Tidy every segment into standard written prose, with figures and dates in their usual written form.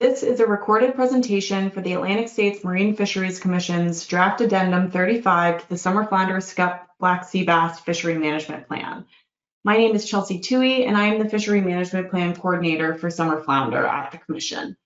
This is a recorded presentation for the Atlantic States Marine Fisheries Commission's Draft Addendum 35 to the Summer Flounder Scup Black Sea Bass Fishery Management Plan. My name is Chelsea Toohey, and I am the Fishery Management Plan Coordinator for Summer Flounder at the Commission.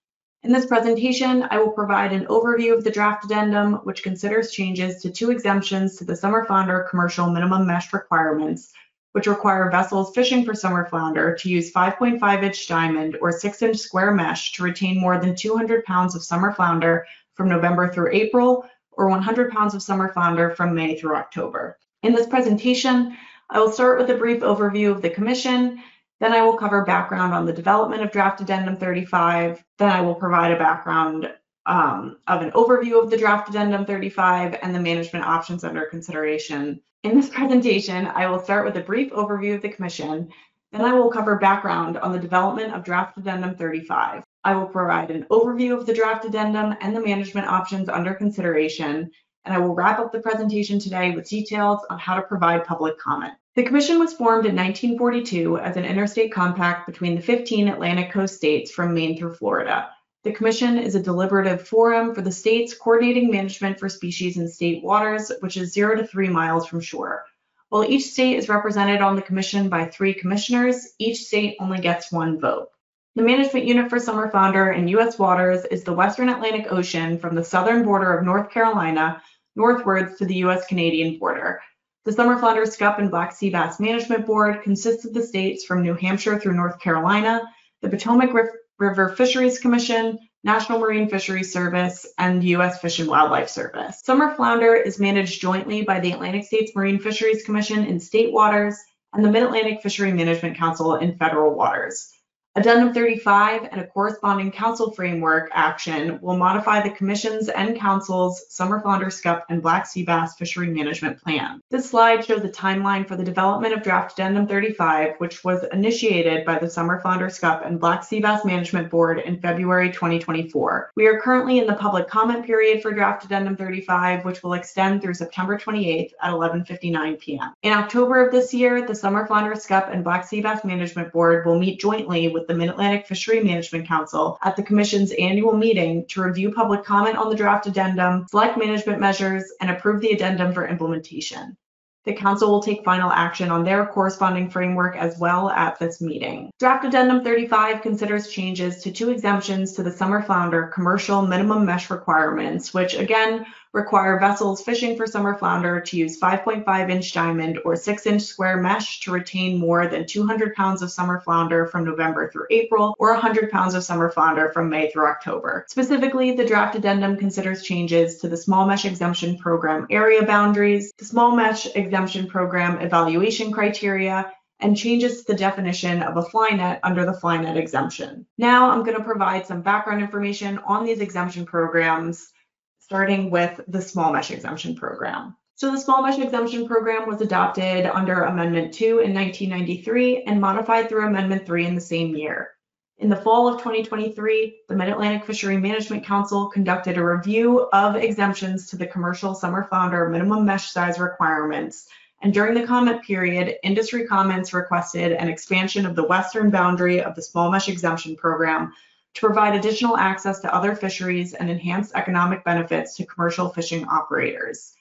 In this presentation, I will provide an overview of the draft addendum, which considers changes to 2 exemptions to the Summer Flounder commercial minimum mesh requirements, which require vessels fishing for summer flounder to use 5.5-inch diamond or 6-inch square mesh to retain more than 200 pounds of summer flounder from November through April, or 100 pounds of summer flounder from May through October. In this presentation, I will start with a brief overview of the Commission, then I will cover background on the development of Draft Addendum 35, then I will provide a background of an overview of the Draft Addendum 35 and the management options under consideration. In this presentation, I will start with a brief overview of the Commission, then I will cover background on the development of Draft Addendum 35. I will provide an overview of the Draft Addendum and the management options under consideration, and I will wrap up the presentation today with details on how to provide public comment. The Commission was formed in 1942 as an interstate compact between the 15 Atlantic coast states from Maine through Florida. The Commission is a deliberative forum for the states coordinating management for species in state waters, which is 0 to 3 miles from shore. While each state is represented on the Commission by 3 commissioners, each state only gets 1 vote. The management unit for summer flounder in U.S. waters is the Western Atlantic Ocean from the southern border of North Carolina northwards to the U.S.-Canadian border. The Summer Flounder Scup and Black Sea Bass Management Board consists of the states from New Hampshire through North Carolina, the Potomac River Fisheries Commission, National Marine Fisheries Service, and U.S. Fish and Wildlife Service. Summer flounder is managed jointly by the Atlantic States Marine Fisheries Commission in state waters and the Mid-Atlantic Fishery Management Council in federal waters. Addendum 35 and a corresponding council framework action will modify the Commission's and Council's Summer Flounder Scup and Black Sea Bass Fishery Management Plan. This slide shows a timeline for the development of Draft Addendum 35, which was initiated by the Summer Flounder Scup and Black Sea Bass Management Board in February 2024. We are currently in the public comment period for Draft Addendum 35, which will extend through September 28th at 11:59 p.m. In October of this year, the Summer Flounder Scup and Black Sea Bass Management Board will meet jointly with the Mid-Atlantic Fishery Management Council at the Commission's annual meeting to review public comment on the draft addendum, select management measures, and approve the addendum for implementation. The Council will take final action on their corresponding framework as well at this meeting. Draft Addendum 35 considers changes to 2 exemptions to the summer flounder commercial minimum mesh requirements, which again require vessels fishing for summer flounder to use 5.5-inch diamond or 6-inch square mesh to retain more than 200 pounds of summer flounder from November through April or 100 pounds of summer flounder from May through October. Specifically, the draft addendum considers changes to the small mesh exemption program area boundaries, the small mesh exemption program evaluation criteria, and changes to the definition of a fly net under the fly net exemption. Now I'm going to provide some background information on these exemption programs, starting with the small mesh exemption program. So the small mesh exemption program was adopted under Amendment 2 in 1993 and modified through Amendment 3 in the same year. In the fall of 2023, the Mid-Atlantic Fishery Management Council conducted a review of exemptions to the commercial summer flounder minimum mesh size requirements, and during the comment period, industry comments requested an expansion of the western boundary of the small mesh exemption program to provide additional access to other fisheries and enhanced economic benefits to commercial fishing operators.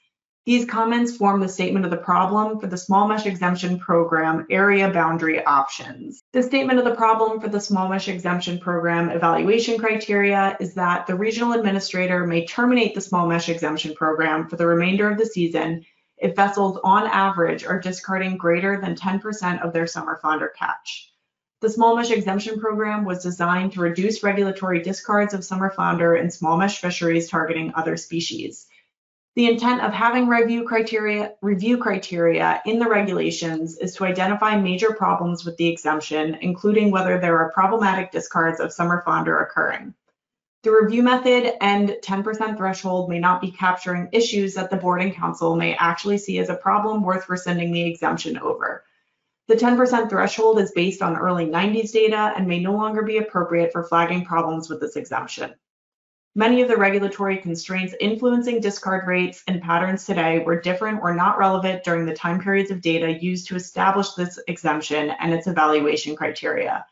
These comments form the statement of the problem for the small mesh exemption program area boundary options. The statement of the problem for the small mesh exemption program evaluation criteria is that the regional administrator may terminate the small mesh exemption program for the remainder of the season if vessels on average are discarding greater than 10% of their summer flounder catch. The small mesh exemption program was designed to reduce regulatory discards of summer flounder in small mesh fisheries targeting other species. The intent of having review criteria in the regulations is to identify major problems with the exemption, including whether there are problematic discards of summer flounder occurring. The review method and 10% threshold may not be capturing issues that the board and council may actually see as a problem worth rescinding the exemption over. The 10% threshold is based on early 90s data and may no longer be appropriate for flagging problems with this exemption. Many of the regulatory constraints influencing discard rates and patterns today were different or not relevant during the time periods of data used to establish this exemption and its evaluation criteria.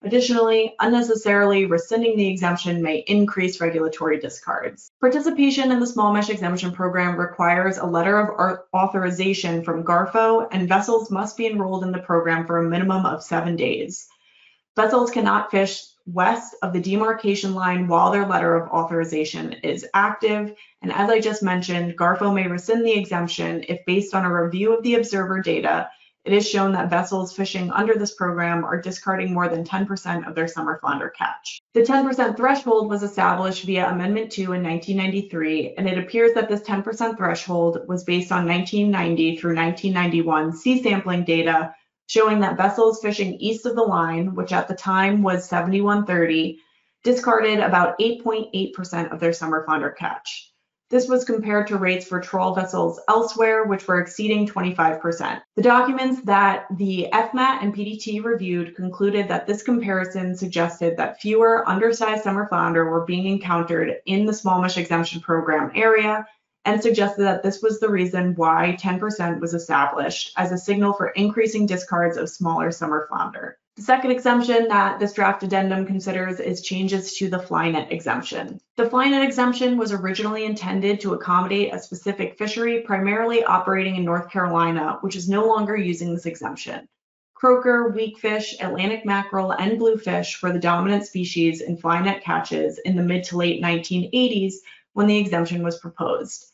Additionally, unnecessarily rescinding the exemption may increase regulatory discards. Participation in the small mesh exemption program requires a letter of authorization from GARFO, and vessels must be enrolled in the program for a minimum of 7 days. Vessels cannot fish west of the demarcation line while their letter of authorization is active. And as I just mentioned, GARFO may rescind the exemption if, based on a review of the observer data, it is shown that vessels fishing under this program are discarding more than 10% of their summer flounder catch. The 10% threshold was established via Amendment 2 in 1993, and it appears that this 10% threshold was based on 1990 through 1991 sea sampling data showing that vessels fishing east of the line, which at the time was 7130, discarded about 8.8% of their summer flounder catch. This was compared to rates for trawl vessels elsewhere, which were exceeding 25%. The documents that the FMAT and PDT reviewed concluded that this comparison suggested that fewer undersized summer flounder were being encountered in the small mesh exemption program area, and suggested that this was the reason why 10% was established as a signal for increasing discards of smaller summer flounder. The second exemption that this draft addendum considers is changes to the fly net exemption. The fly net exemption was originally intended to accommodate a specific fishery primarily operating in North Carolina, which is no longer using this exemption. Croaker, weakfish, Atlantic mackerel, and bluefish were the dominant species in fly net catches in the mid to late 1980s when the exemption was proposed.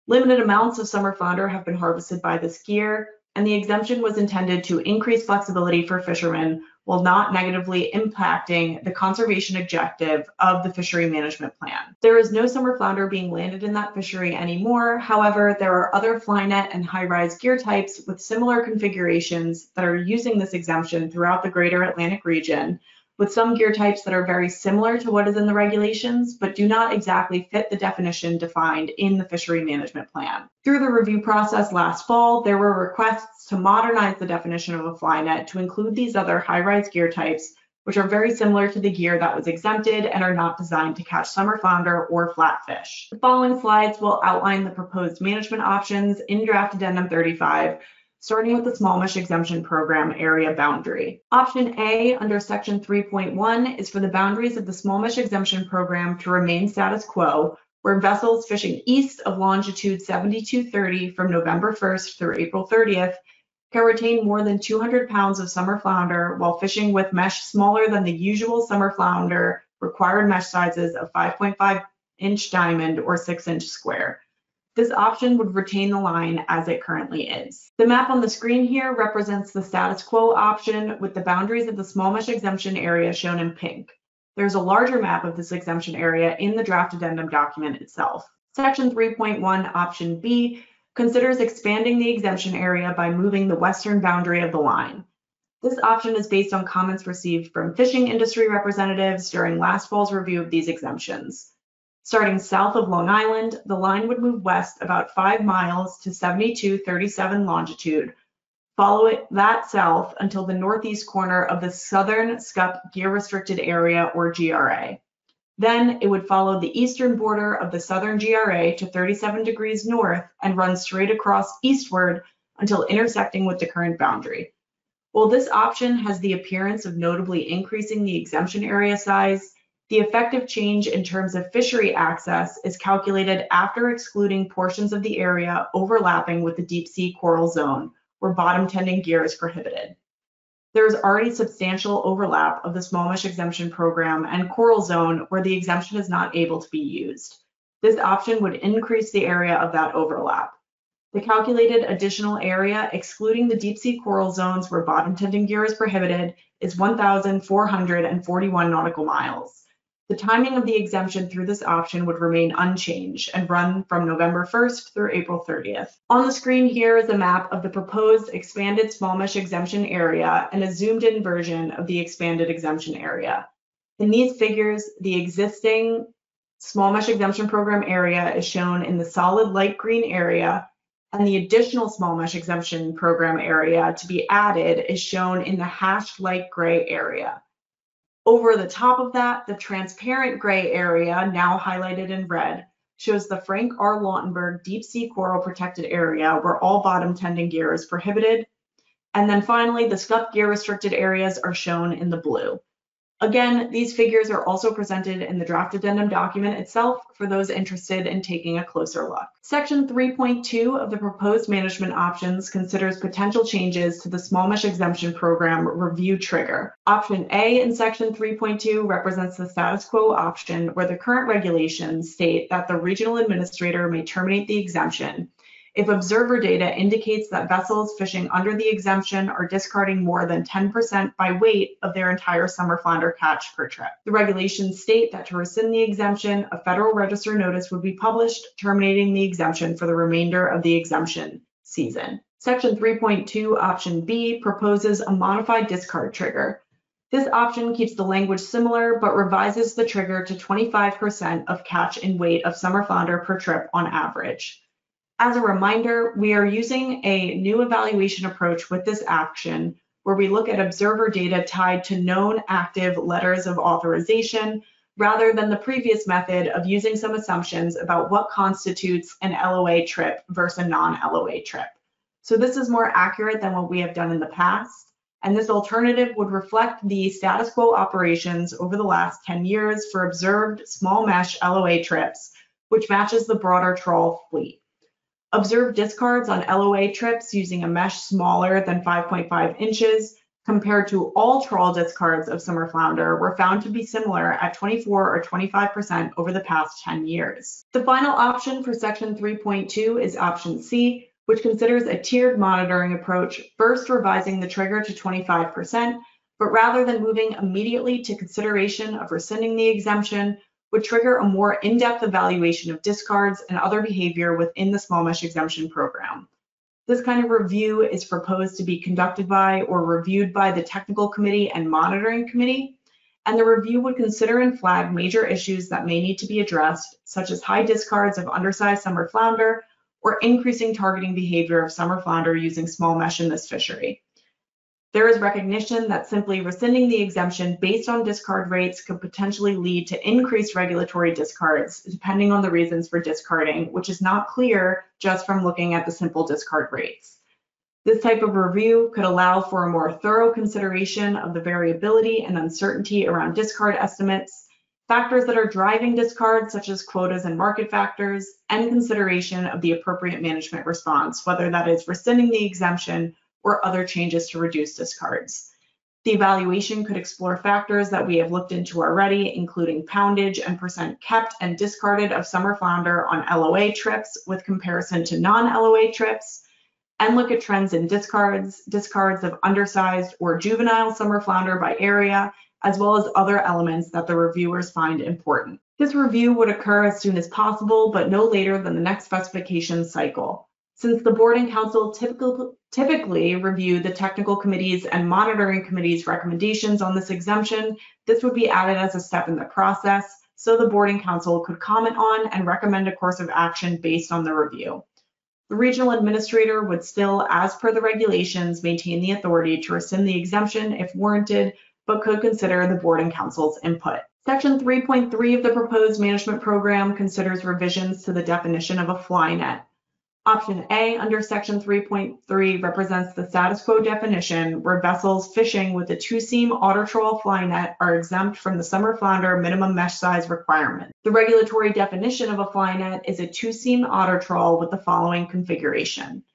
Limited amounts of summer flounder have been harvested by this gear, and the exemption was intended to increase flexibility for fishermen while not negatively impacting the conservation objective of the fishery management plan. There is no summer flounder being landed in that fishery anymore. However, there are other fly net and high-rise gear types with similar configurations that are using this exemption throughout the greater Atlantic region, with some gear types that are very similar to what is in the regulations, but do not exactly fit the definition defined in the fishery management plan. Through the review process last fall, there were requests to modernize the definition of a fly net to include these other high-rise gear types, which are very similar to the gear that was exempted and are not designed to catch summer flounder or flatfish. The following slides will outline the proposed management options in Draft Addendum 35, starting with the small mesh exemption program area boundary. Option A under section 3.1 is for the boundaries of the small mesh exemption program to remain status quo, where vessels fishing east of longitude 7230 from November 1st through April 30th can retain more than 200 pounds of summer flounder while fishing with mesh smaller than the usual summer flounder required mesh sizes of 5.5-inch diamond or 6-inch square. This option would retain the line as it currently is. The map on the screen here represents the status quo option with the boundaries of the small mesh exemption area shown in pink. There's a larger map of this exemption area in the draft addendum document itself. Section 3.1 option B considers expanding the exemption area by moving the western boundary of the line. This option is based on comments received from fishing industry representatives during last fall's review of these exemptions. Starting south of Long Island, the line would move west about 5 miles to 7237 longitude, follow that south until the northeast corner of the Southern Scup Gear Restricted Area, or GRA. Then it would follow the eastern border of the Southern GRA to 37 degrees north and run straight across eastward until intersecting with the current boundary. While this option has the appearance of notably increasing the exemption area size, the effective change in terms of fishery access is calculated after excluding portions of the area overlapping with the deep sea coral zone, where bottom tending gear is prohibited. There is already substantial overlap of the small mesh exemption program and coral zone where the exemption is not able to be used. This option would increase the area of that overlap. The calculated additional area, excluding the deep sea coral zones where bottom tending gear is prohibited, is 1,441 nautical miles. The timing of the exemption through this option would remain unchanged and run from November 1st through April 30th. On the screen here is a map of the proposed expanded small mesh exemption area and a zoomed in version of the expanded exemption area. In these figures, the existing small mesh exemption program area is shown in the solid light green area, and the additional small mesh exemption program area to be added is shown in the hashed light gray area. Over the top of that, the transparent gray area, now highlighted in red, shows the Frank R. Lautenberg Deep Sea Coral Protected Area where all bottom tending gear is prohibited. And then finally, the scup gear restricted areas are shown in the blue. Again, these figures are also presented in the draft addendum document itself for those interested in taking a closer look. Section 3.2 of the proposed management options considers potential changes to the small mesh exemption program review trigger. Option A in section 3.2 represents the status quo option, where the current regulations state that the regional administrator may terminate the exemption if observer data indicates that vessels fishing under the exemption are discarding more than 10% by weight of their entire summer flounder catch per trip. The regulations state that to rescind the exemption, a Federal Register notice would be published terminating the exemption for the remainder of the exemption season. Section 3.2, option B, proposes a modified discard trigger. This option keeps the language similar, but revises the trigger to 25% of catch in weight of summer flounder per trip on average. As a reminder, we are using a new evaluation approach with this action, where we look at observer data tied to known active letters of authorization, rather than the previous method of using some assumptions about what constitutes an LOA trip versus a non-LOA trip. So this is more accurate than what we have done in the past, and this alternative would reflect the status quo operations over the last 10 years for observed small mesh LOA trips, which matches the broader trawl fleet. Observed discards on LOA trips using a mesh smaller than 5.5 inches compared to all trawl discards of summer flounder were found to be similar at 24 or 25% over the past 10 years. The final option for section 3.2 is option C, which considers a tiered monitoring approach, first revising the trigger to 25%, but rather than moving immediately to consideration of rescinding the exemption, would trigger a more in-depth evaluation of discards and other behavior within the small mesh exemption program. This kind of review is proposed to be conducted by or reviewed by the technical committee and monitoring committee, and the review would consider and flag major issues that may need to be addressed, such as high discards of undersized summer flounder or increasing targeting behavior of summer flounder using small mesh in this fishery. There is recognition that simply rescinding the exemption based on discard rates could potentially lead to increased regulatory discards, depending on the reasons for discarding, which is not clear just from looking at the simple discard rates. This type of review could allow for a more thorough consideration of the variability and uncertainty around discard estimates, factors that are driving discards such as quotas and market factors, and consideration of the appropriate management response, whether that is rescinding the exemption or other changes to reduce discards. The evaluation could explore factors that we have looked into already, including poundage and percent kept and discarded of summer flounder on LOA trips with comparison to non-LOA trips, and look at trends in discards of undersized or juvenile summer flounder by area, as well as other elements that the reviewers find important. This review would occur as soon as possible, but no later than the next specification cycle. Since the board and council typically review the technical committees and monitoring committees' recommendations on this exemption, this would be added as a step in the process, so the board and council could comment on and recommend a course of action based on the review. The regional administrator would still, as per the regulations, maintain the authority to rescind the exemption if warranted, but could consider the board and council's input. Section 3.3 of the proposed management program considers revisions to the definition of a fly net. Option A under section 3.3 represents the status quo definition where vessels fishing with a two-seam otter trawl fly net are exempt from the summer flounder minimum mesh size requirement. The regulatory definition of a fly net is a two-seam otter trawl with the following configuration.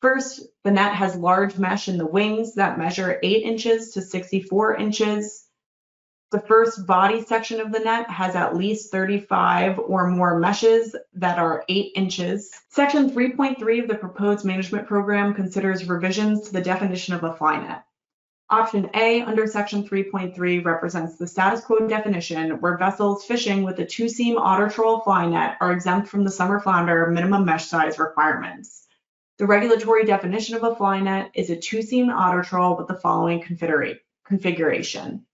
First, the net has large mesh in the wings that measure 8 inches to 64 inches. The first body section of the net has at least 35 or more meshes that are 8 inches. Section 3.3 of the proposed management program considers revisions to the definition of a fly net. Option A under section 3.3 represents the status quo definition where vessels fishing with a two-seam otter trawl fly net are exempt from the summer flounder minimum mesh size requirements. The regulatory definition of a fly net is a two-seam otter trawl with the following configuration.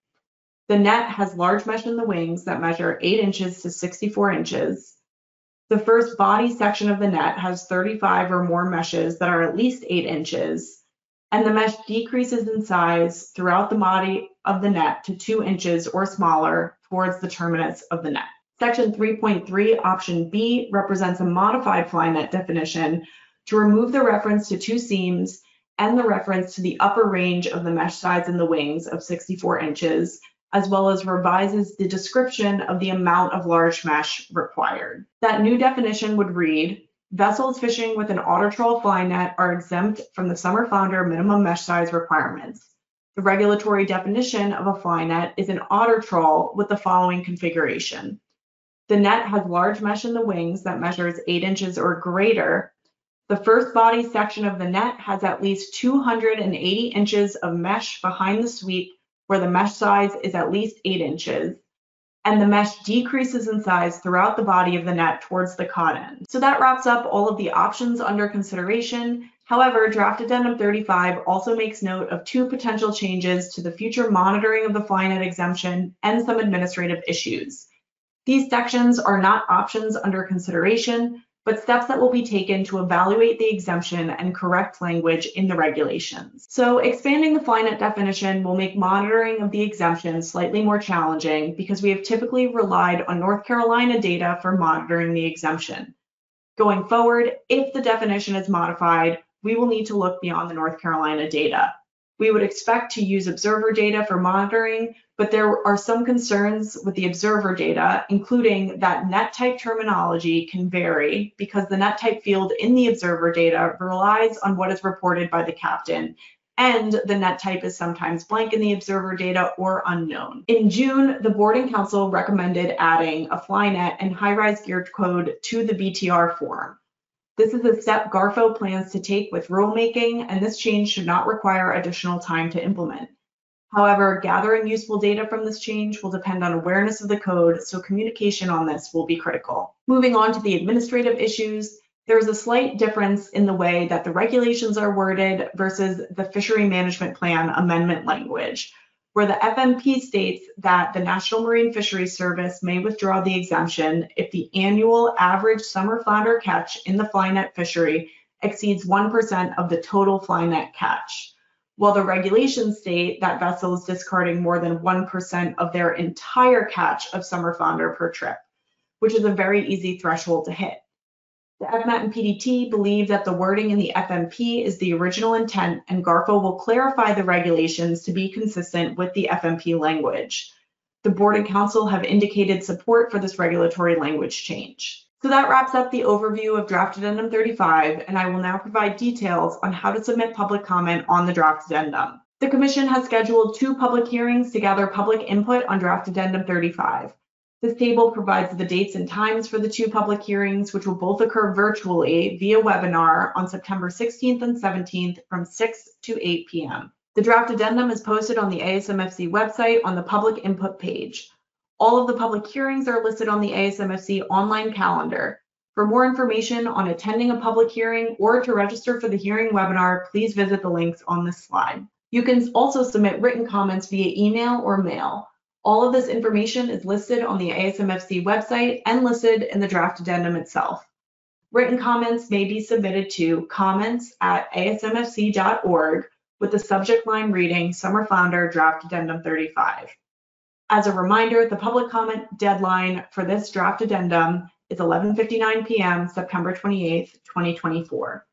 The net has large mesh in the wings that measure 8 inches to 64 inches. The first body section of the net has 35 or more meshes that are at least 8 inches, and the mesh decreases in size throughout the body of the net to 2 inches or smaller towards the terminus of the net. Section 3.3, option B, represents a modified fly net definition to remove the reference to two seams and the reference to the upper range of the mesh size in the wings of 64 inches as well as revises the description of the amount of large mesh required. That new definition would read, vessels fishing with an otter trawl fly net are exempt from the summer flounder minimum mesh size requirements. The regulatory definition of a fly net is an otter trawl with the following configuration. The net has large mesh in the wings that measures 8 inches or greater. The first body section of the net has at least 280 inches of mesh behind the sweep where the mesh size is at least 8 inches, and the mesh decreases in size throughout the body of the net towards the caught end. So that wraps up all of the options under consideration. However, Draft Addendum 35 also makes note of 2 potential changes to the future monitoring of the fly net exemption and some administrative issues. These sections are not options under consideration, but steps that will be taken to evaluate the exemption and correct language in the regulations. So expanding the fly net definition will make monitoring of the exemption slightly more challenging because we have typically relied on North Carolina data for monitoring the exemption. Going forward, if the definition is modified, we will need to look beyond the North Carolina data. We would expect to use observer data for monitoring, but there are some concerns with the observer data, including that net type terminology can vary because the net type field in the observer data relies on what is reported by the captain, and the net type is sometimes blank in the observer data or unknown. In June, the Board and Council recommended adding a fly net and high-rise gear code to the BTR form. This is a step GARFO plans to take with rulemaking, and this change should not require additional time to implement. However, gathering useful data from this change will depend on awareness of the code, so communication on this will be critical. Moving on to the administrative issues, there is a slight difference in the way that the regulations are worded versus the Fishery Management Plan amendment language, where the FMP states that the National Marine Fisheries Service may withdraw the exemption if the annual average summer flounder catch in the fly net fishery exceeds 1% of the total fly net catch, while the regulations state that vessels discarding more than 1% of their entire catch of summer flounder per trip, which is a very easy threshold to hit. The FMAT and PDT believe that the wording in the FMP is the original intent, and GARFO will clarify the regulations to be consistent with the FMP language. The Board and Council have indicated support for this regulatory language change. So that wraps up the overview of Draft Addendum 35, and I will now provide details on how to submit public comment on the Draft Addendum. The Commission has scheduled 2 public hearings to gather public input on Draft Addendum 35. This table provides the dates and times for the 2 public hearings, which will both occur virtually via webinar on September 16th and 17th from 6 to 8 p.m. The draft addendum is posted on the ASMFC website on the public input page. All of the public hearings are listed on the ASMFC online calendar. For more information on attending a public hearing or to register for the hearing webinar, please visit the links on this slide. You can also submit written comments via email or mail. All of this information is listed on the ASMFC website and listed in the draft addendum itself. Written comments may be submitted to comments@asmfc.org with the subject line reading Summer Flounder Draft Addendum 35. As a reminder, the public comment deadline for this draft addendum is 11:59 p.m. September 28th, 2024.